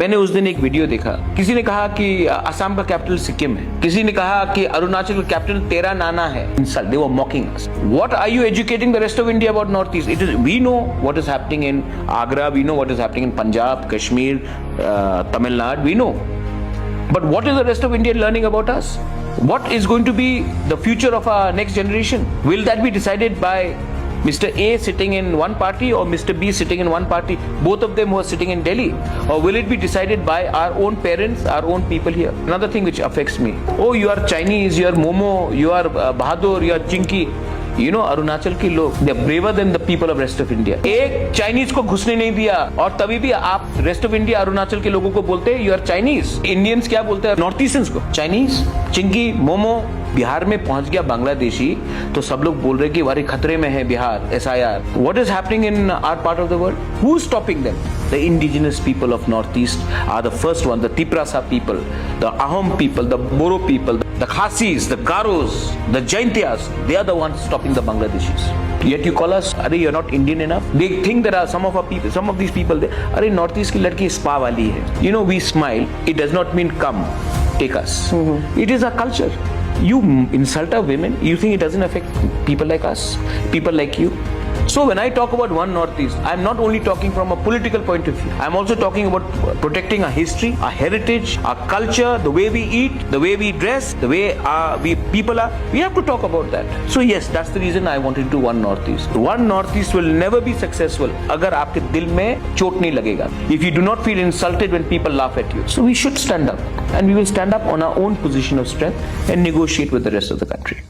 मैंने उस दिन एक वीडियो देखा, किसी ने कहा कि असम का कैपिटल सिक्किम है, किसी ने कहा कि अरुणाचल का कैपिटल तेरा नाना है. Insult. They were mocking us. What are you educating the rest of India about Northeast? We know what is happening in Agra, we know what is happening in Punjab, Kashmir, Tamil Nadu, we know. But what is the rest of India learning about us? What is going to be the future of our next generation? Will that be decided by Mr. A sitting in one party or Mr. B sitting in one party, both of them who are sitting in Delhi? Or will it be decided by our own parents, our own people here? Another thing which affects me. Oh, you are Chinese, you are Momo, you are Bahadur, you are Chinky. You know, Arunachal के लोग they are braver than the people of rest of India. एक Chinese को घुसने नहीं दिया और तभी भी आप रेस्ट ऑफ इंडिया अरुणाचल के लोगों को बोलते हैं यू आर चाइनीज. इंडियंस क्या बोलते हैं नॉर्थ ईस्टर्न्स को? चाइनीज, चिंकी, मोमो. बिहार में पहुंच गया बांग्लादेशी तो सब लोग बोल रहे कि वारे खतरे में है Bihar, SIR. What is happening in our part of the world? Who is stopping them? The indigenous people of Northeast are the first one. The Tiprasa people, the Ahom people, the Boro people, the Khasis, the Garos, the Jaintias. They are the ones stopping the Bangladeshis. Yet you call us, अरे you're not Indian enough. They think there are some of our people, some of these people. अरे Northeast की लड़की spa वाली है. You know, we smile. It does not mean come, take us. It is our culture. You insult our women, you think it doesn't affect people like us, people like you? So when I talk about One Northeast, I'm not only talking from a political point of view, I'm also talking about protecting our history, our heritage, our culture, the way we eat, the way we dress, the way we people are. We have to talk about that. So yes, that's the reason I wanted to One Northeast. One Northeast will never be successful अगर आपके दिल में चोट नहीं लगेगा. If you do not feel insulted when people laugh at you. So we should stand up, and we will stand up on our own position of strength and negotiate with the rest of the country.